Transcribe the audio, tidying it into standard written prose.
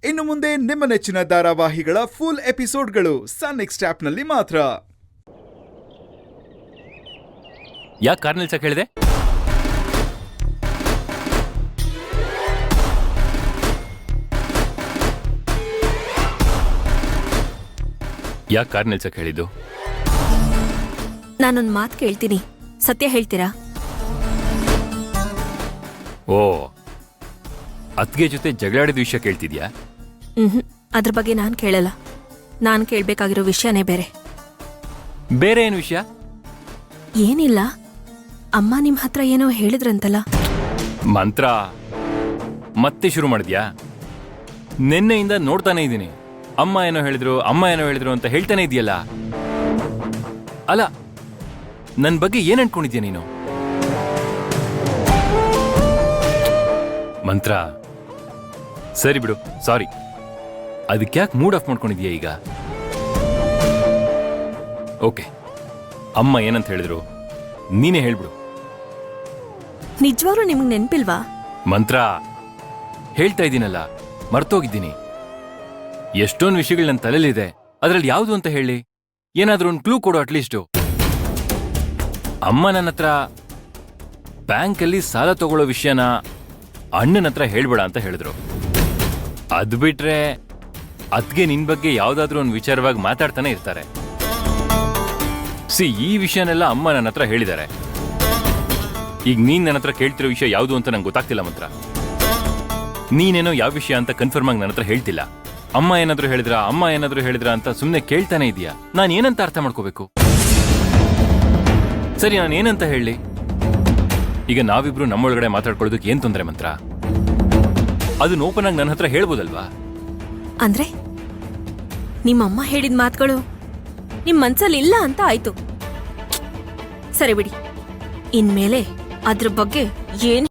ಇನ್ನು ಮುಂದೆ ನಿಮ್ಮ ನೆಚ್ಚಿನ ಧಾರಾವಾಹಿಗಳ ಫುಲ್ ಎಪಿಸೋಡ್ಗಳು ಸನ್ ನೆಕ್ಸ್ಟ್ ಆಪ್ನಲ್ಲಿ ಮಾತ್ರ. ಯಾಕೆ ಕಾರ್ ನಿಲ್ಸಕ್ಕೆ ಹೇಳಿದೆ? ಯಾಕೆ ಕಾರ್ ನಿಲ್ಸಕ್ಕೆ ಹೇಳಿದ್ದು? ನಾನೊಂದು ಮಾತು ಕೇಳ್ತೀನಿ, ಸತ್ಯ ಹೇಳ್ತೀರಾ? ಓ, ಅತ್ಗೆ ಜೊತೆ ಜಗಳಾಡಿದ ವಿಷಯ ಕೇಳ್ತಿದ್ಯಾ? ಅದ್ರ ಬಗ್ಗೆ ನಾನು ಕೇಳಲ್ಲ. ನಾನು ಕೇಳ್ಬೇಕಾಗಿರೋ ವಿಷಯನೇ ಬೇರೆ. ಬೇರೆ ಏನು ವಿಷಯ? ಏನಿಲ್ಲ, ಅಮ್ಮ ನಿಮ್ ಹತ್ರ ಏನೋ ಹೇಳಿದ್ರಂತಲ್ಲ. ಮಂತ್ರ ಮತ್ತೆ ಶುರು ಮಾಡಿದ್ಯಾ? ನಿನ್ನೆಯಿಂದ ನೋಡ್ತಾನೆ ಇದ್ದೀನಿ. ಅಮ್ಮ ಏನೋ ಹೇಳಿದ್ರು ಅಂತ ಹೇಳ್ತಾನೆ ಇದೆಯಲ್ಲ. ಅಲ್ಲ, ನನ್ನ ಬಗ್ಗೆ ಏನ್ ಅನ್ಕೊಂಡಿದ್ಯಾ ನೀನು? ಮಂತ್ರ, ಸರಿ ಬಿಡು, ಸಾರಿ. ಅದಕ್ಯಾಕೆ ಮೂಡ್ ಆಫ್ ಮಾಡ್ಕೊಂಡಿದ್ಯಾ ಈಗ? ಓಕೆ, ಅಮ್ಮ ಏನಂತ ಹೇಳಿದ್ರು ನೀನೇ ಹೇಳ್ಬಿಡು. ನಿಜವಾಗ್ಲೂ ನಿಮ್ಗೆ ನೆನ್ಪಿಲ್ವಾ? ಮಂತ್ರ, ಹೇಳ್ತಾ ಇದ್ದೀನಲ್ಲ, ಮರ್ತೋಗಿದ್ದೀನಿ. ಎಷ್ಟೊಂದು ವಿಷಯಗಳು ನನ್ನ ತಲೆಯಲ್ಲಿದೆ, ಅದರಲ್ಲಿ ಯಾವುದು ಅಂತ ಹೇಳಿ. ಏನಾದ್ರೂ ಒಂದು ಕ್ಲೂ ಕೊಡು ಅಟ್ಲೀಸ್ಟು. ಅಮ್ಮ ನನ್ನ ಹತ್ರ ಬ್ಯಾಂಕಲ್ಲಿ ಸಾಲ ತಗೊಳ್ಳೋ ವಿಷಯನ ಅಣ್ಣನ ಹತ್ರ ಹೇಳ್ಬೇಡ ಅಂತ ಹೇಳಿದ್ರು. ಅದು ಬಿಟ್ರೆ ಅದ್ಗೆ ನಿನ್ ಬಗ್ಗೆ ಯಾವ್ದಾದ್ರೂ ಒಂದು ವಿಚಾರವಾಗಿ ಮಾತಾಡ್ತಾನೆ ಇರ್ತಾರೆ. ಈ ವಿಷಯನೆಲ್ಲ ಅಮ್ಮ ನನ್ನ ಹತ್ರ ಹೇಳಿದ್ದಾರೆ. ಈಗ ನೀನ್ ನನ್ನ ಹತ್ರ ಕೇಳ್ತಿರೋ ವಿಷಯ ಯಾವುದು ಅಂತ ನಂಗೆ ಗೊತ್ತಾಗ್ತಿಲ್ಲ ಮಂತ್ರ. ನೀನೇನೋ ಯಾವ ವಿಷಯ ಅಂತ ಕನ್ಫರ್ಮ್ ಆಗಿ ನನ್ನ ಹತ್ರ ಹೇಳ್ತಿಲ್ಲ. ಅಮ್ಮ ಏನಾದ್ರೂ ಹೇಳಿದ್ರ ಅಂತ ಸುಮ್ಮನೆ ಕೇಳ್ತಾನೆ ಇದೀಯಾ. ನಾನು ಏನಂತ ಅರ್ಥ ಮಾಡ್ಕೋಬೇಕು? ಸರಿ, ನಾನು ಏನಂತ ಹೇಳಿ? ಈಗ ನಾವಿಬ್ರು ನಮ್ಮೊಳಗಡೆ ಮಾತಾಡ್ಕೊಳ್ಳೋದಕ್ಕೆ ಏನ್ ತೊಂದರೆ ಮಂತ್ರ? ಅದನ್ನ ಓಪನ್ ಆಗಿ ನನ್ನ ಹತ್ರ ಹೇಳ್ಬೋದಲ್ವಾ? ಅಂದ್ರೆ ನಿಮ್ಮಮ್ಮ ಹೇಳಿದ ಮಾತುಗಳು ನಿಮ್ ಮನ್ಸಲ್ಲಿ ಇಲ್ಲ ಅಂತ ಆಯ್ತು. ಸರಿ ಬಿಡಿ, ಇನ್ಮೇಲೆ ಅದ್ರ ಬಗ್ಗೆ ಏನ್